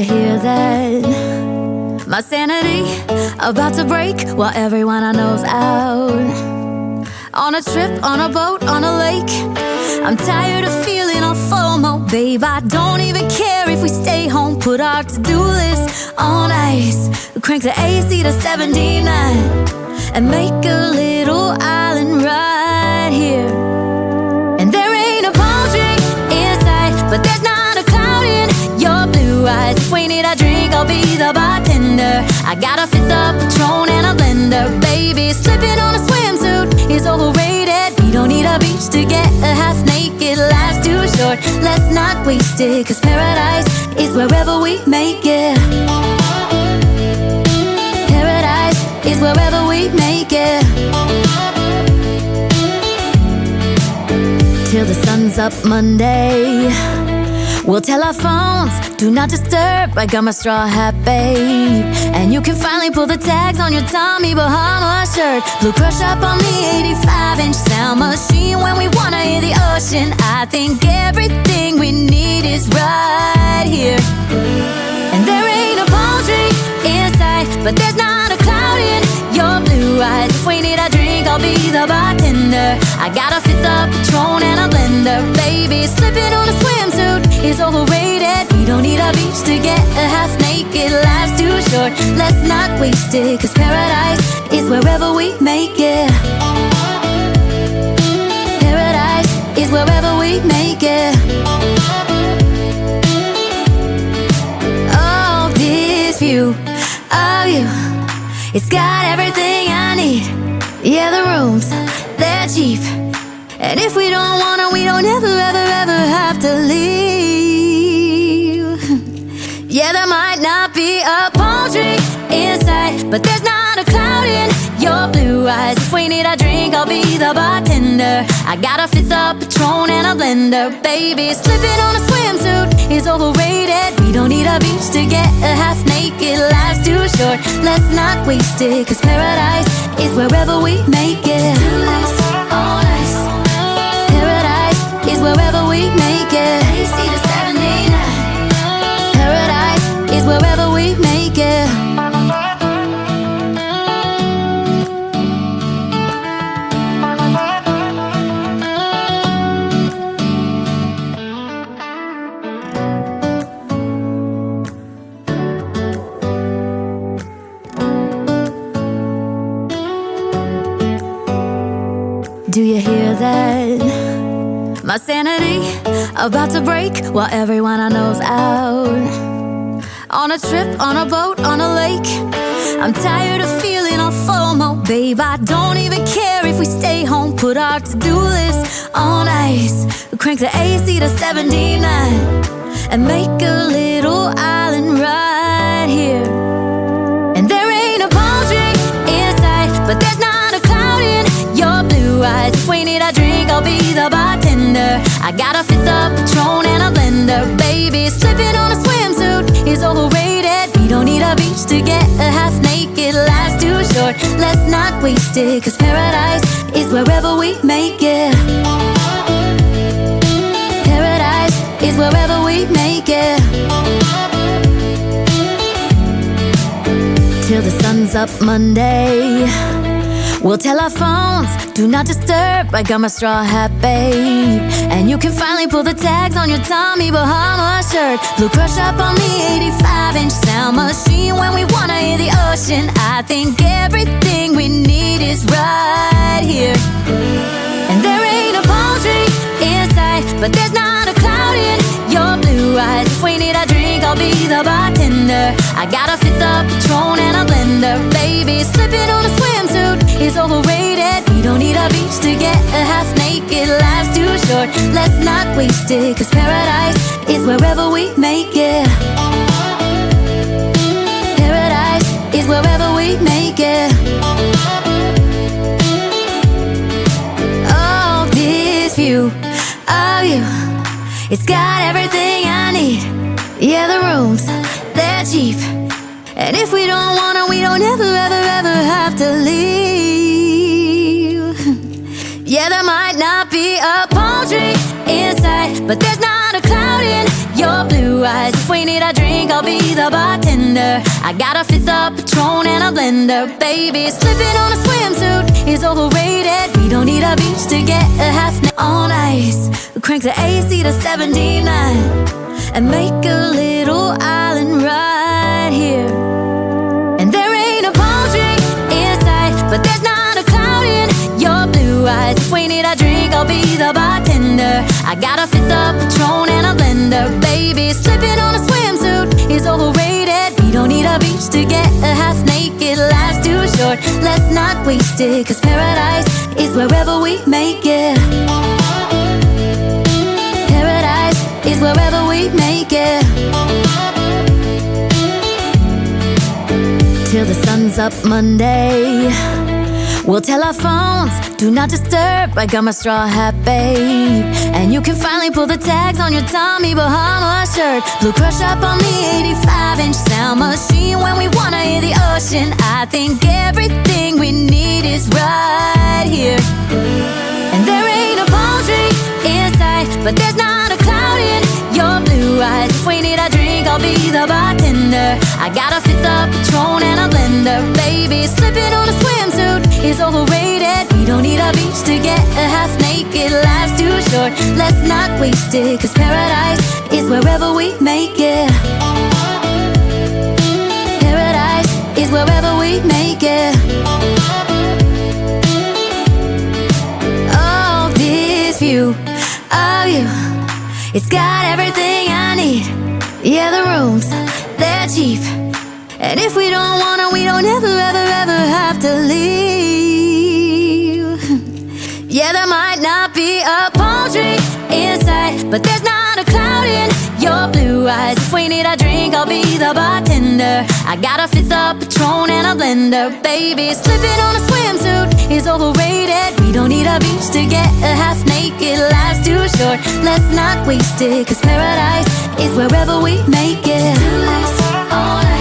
you hear that? My sanity about to break while everyone I know's out. On a trip, on a boat, on a lake. I'm tired of feeling all FOMO, babe. I don't even care if we stay home. Put our to-do list on ice. Crank the AC to 79 and make a little island right here. And there ain't a palm tree inside, but there's not a cloud in your blue eyes. If we need a drink, I'll be the bartender. I got a fifth of Patron and a blender, baby. Slipping on a swimsuit is overrated. We don't need a beach to get a half naked. Life's too short, let's not waste it, 'cause paradise is wherever we make it. Paradise is wherever we make it. Till the sun's up Monday, we'll tell our phones, do not disturb. I got my straw hat, babe. And you can finally pull the tags on your Tommy Bahama shirt. Blue crush up on the 85-inch sound machine. When we wanna hear the ocean, I think everything we need is right here. And there ain't a palm tree inside, but there's not a cloud in your blue eyes. If we need a drink, I'll be the bartender. I got a fifth of Patron and a blender, baby. Slipping on a swimsuit is overrated. We don't need a beach to get a half naked. Life's too short, let's not waste it, 'cause paradise is wherever we make it. Paradise is wherever we make it. Oh, this view of you, it's got everything I need. Yeah, the rooms, they're cheap. And if we don't wanna, we don't ever, ever, ever have to leave. Yeah, there might not be a palm tree inside, but there's not a cloud in your blue eyes. If we need a drink, I'll be the bartender. I got a fifth of Patron and a blender, baby. Slipping on a swimsuit is overrated. We don't need a beach to get a half naked. Life's too short, let's not waste it, 'cause paradise is wherever we make it. On ice. Paradise is wherever we make it. AC to 79. Paradise is wherever we make it. Do you hear that? My sanity about to break while everyone I know's out. On a trip, on a boat, on a lake. I'm tired of feeling all FOMO, babe. I don't even care if we stay home. Put our to-do list on ice. Crank the AC to 79 and make a little island right here. And there ain't a palm tree inside, but there's not a cloud in your blue eyes. If we need a drink, I'll be the bartender. I got a fifth of Patron and a blender, baby. Slipping on a swimsuit is overrated. We don't need a beach to get a half naked. Life's too short, let's not waste it, 'cause paradise is wherever we make it. Paradise is wherever we make it. Till the sun's up Monday, we'll tell our phones, do not disturb. I got my straw hat, babe. And you can finally pull the tags on your Tommy Bahama shirt. Blue crush up on the 85-inch sound machine. When we wanna hear the ocean, I think everything we need is right here. And there ain't a palm tree inside, but there's not a cloud in your blue eyes. If we need a drink, I'll be the bartender. I got a fifth of Patron and a blender, baby. Slipping on a swimsuit is overrated. We don't need a beach to get a half naked. Life's too short, let's not waste it, 'cause paradise is wherever we make it. Paradise is wherever we make it. Oh, this view of you, it's got everything I need. Yeah, the rooms, they're cheap. And if we don't wanna, we don't ever, ever, ever have to leave. Yeah, there might not be a palm tree inside, but there's not a cloud in your blue eyes. If we need need a drink, I'll be the bartender. I got a fifth of Patron and a blender. Baby, slipping on a swimsuit is overrated. We don't need a beach to get a half on ice. We'll crank the AC to 79 and make a little island right here. And there ain't a palm tree in sight, but there's not a cloud in your blue eyes. If we need a drink, I'll be the bartender. I got a fifth of Patron and a blender. Baby, slipping on a swimsuit is overrated. We don't need a beach to get a half naked. Life's too short, let's not waste it, 'cause paradise is wherever we make it. Paradise is wherever we make it. Till the sun's up Monday, we'll tell our phones, do not disturb. I got my straw hat, babe. And you can finally pull the tags on your Tommy Bahama shirt. Blue crush up on the 85-inch sound machine. When we wanna hear the ocean, I think everything we need is right here. And there ain't a palm tree in sight, but there's not a cloud in your blue eyes. If we need a drink, I'll be the bartender. I got a fifth of Patron and a blender. Baby, slipping on a swimsuit is overrated. We don't need a beach to get a half naked. Life's too short, let's not waste it, 'cause paradise is wherever we make it. Paradise is wherever we make it. Oh, this view of you, it's got everything I need. Yeah, the rooms, they're cheap. And if we don't wanna, we don't ever, ever, ever have to leave. Yeah, there might not be a palm tree in sight, but there's not a cloud in your blue eyes. If we need a drink, I'll be the bartender. I got a fifth of Patron and a blender. Baby, slipping on a swimsuit is overrated. We don't need a beach to get a half naked. Life's too short, let's not waste it, 'cause paradise is wherever we make it. Do this all night.